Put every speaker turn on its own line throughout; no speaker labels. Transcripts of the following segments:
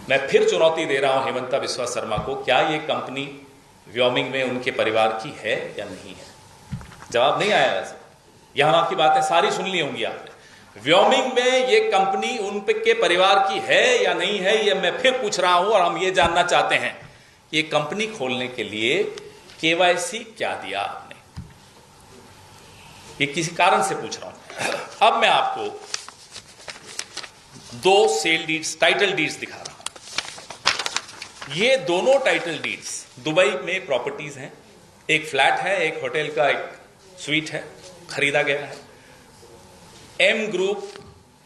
मैं फिर चुनौती दे रहा हूं हेमंता बिस्वा शर्मा को, क्या ये कंपनी व्योमिंग में उनके परिवार की है या नहीं है? जवाब नहीं आया। वैसे यहां आपकी बातें सारी सुन ली होंगी आपने। व्योमिंग में ये कंपनी उनके परिवार की है या नहीं है, ये मैं फिर पूछ रहा हूं। और हम ये जानना चाहते हैं, ये कंपनी खोलने के लिए केवाईसी क्या दिया आपने? ये किसी कारण से पूछ रहा हूं। अब मैं आपको 2 सेल डीड्स, टाइटल डीड्स दिखा रहा हूं। ये दोनों टाइटल डीड्स दुबई में प्रॉपर्टीज हैं। एक फ्लैट है, एक होटल का एक स्वीट है, खरीदा गया है। एम ग्रुप,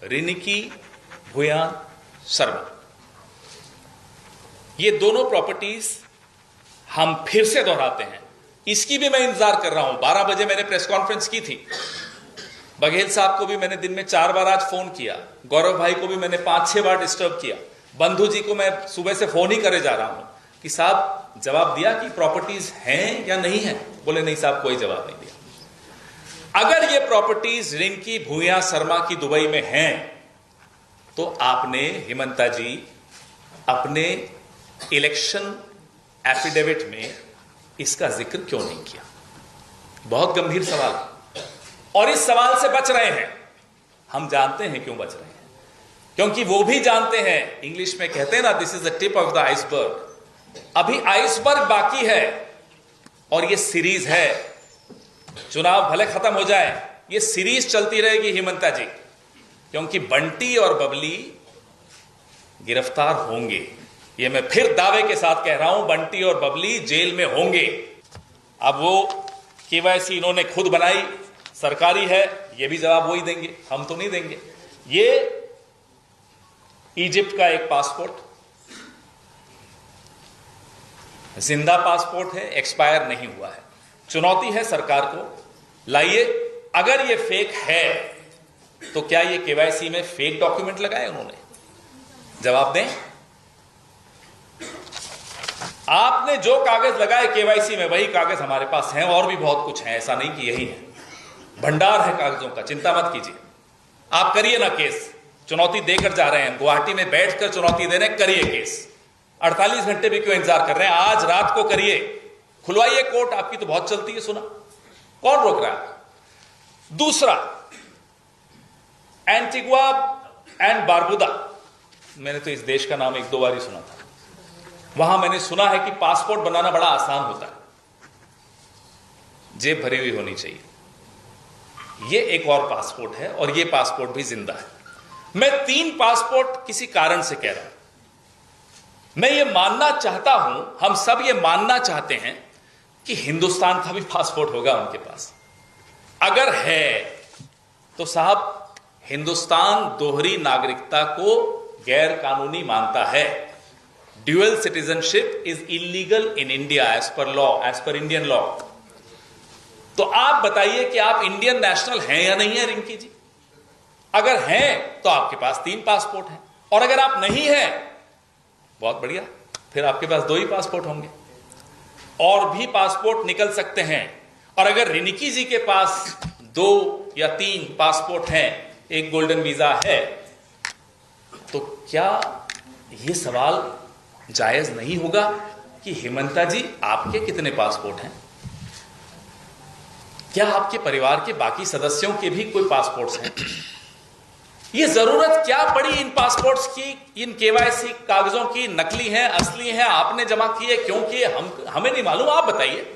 रिनिकी भुयान शर्मा, ये दोनों प्रॉपर्टीज हम फिर से दोहराते हैं। इसकी भी मैं इंतजार कर रहा हूं। 12 बजे मैंने प्रेस कॉन्फ्रेंस की थी। बघेल साहब को भी मैंने दिन में 4 बार आज फोन किया। गौरव भाई को भी मैंने 5-6 बार डिस्टर्ब किया। बंधु जी को मैं सुबह से फोन ही करे जा रहा हूं कि साहब जवाब दिया कि प्रॉपर्टीज हैं या नहीं है। बोले नहीं साहब, कोई जवाब नहीं दिया। अगर ये प्रॉपर्टीज रिंकी भूया शर्मा की दुबई में हैं, तो आपने हेमंता जी अपने इलेक्शन एफिडेविट में इसका जिक्र क्यों नहीं किया? बहुत गंभीर सवाल है और इस सवाल से बच रहे हैं। हम जानते हैं क्यों बच रहे हैं, क्योंकि वो भी जानते हैं, इंग्लिश में कहते हैं ना, this is the tip of the iceberg. अभी आइसबर्ग बाकी है और ये सीरीज है। चुनाव भले खत्म हो जाए, ये सीरीज चलती रहेगी हेमंता जी, क्योंकि बंटी और बबली गिरफ्तार होंगे। ये मैं फिर दावे के साथ कह रहा हूं, बंटी और बबली जेल में होंगे। अब वो केवाईसी इन्होंने खुद बनाई, सरकारी है, ये भी जवाब वही देंगे, हम तो नहीं देंगे। ये इजिप्ट का एक पासपोर्ट, जिंदा पासपोर्ट है, एक्सपायर नहीं हुआ है। चुनौती है सरकार को, लाइए। अगर ये फेक है तो क्या ये केवाईसी में फेक डॉक्यूमेंट लगाए उन्होंने? जवाब दें। आपने जो कागज लगाए केवाईसी में, वही कागज हमारे पास हैं और भी बहुत कुछ है। ऐसा नहीं कि यही है, भंडार है कागजों का, चिंता मत कीजिए। आप करिए ना केस, चुनौती देकर जा रहे हैं, गुवाहाटी में बैठकर चुनौती दे रहे हैं, करिए केस। 48 घंटे भी क्यों इंतजार कर रहे हैं? आज रात को करिए, खुलवाइए कोर्ट। आपकी तो बहुत चलती है, सुना, कौन रोक रहा है? दूसरा, एंटीगुआ एंड बारबुदा, मैंने तो इस देश का नाम 1-2 बार ही सुना था। वहां मैंने सुना है कि पासपोर्ट बनाना बड़ा आसान होता है, जेब भरी हुई होनी चाहिए। ये एक और पासपोर्ट है और ये पासपोर्ट भी जिंदा है। मैं 3 पासपोर्ट किसी कारण से कह रहा हूं। मैं ये मानना चाहता हूं, हम सब ये मानना चाहते हैं कि हिंदुस्तान का भी पासपोर्ट होगा उनके पास। अगर है तो साहब, हिंदुस्तान दोहरी नागरिकता को गैर कानूनी मानता है। Dual citizenship is illegal in India as per law, as per Indian law. तो आप बताइए कि आप इंडियन नेशनल हैं या नहीं है रिंकी जी? अगर हैं तो आपके पास 3 पासपोर्ट हैं, और अगर आप नहीं हैं, बहुत बढ़िया, फिर आपके पास 2 ही पासपोर्ट होंगे। और भी पासपोर्ट निकल सकते हैं। और अगर रिनिकी जी के पास 2 या 3 पासपोर्ट हैं, एक गोल्डन वीजा है, तो क्या यह सवाल जायज नहीं होगा कि हेमंता जी आपके कितने पासपोर्ट हैं? क्या आपके परिवार के बाकी सदस्यों के भी कोई पासपोर्ट्स हैं? ये जरूरत क्या पड़ी इन पासपोर्ट्स की, इन केवाईसी कागजों की? नकली हैं, असली हैं, आपने जमा किए, क्यों किए, हमें नहीं मालूम, आप बताइए।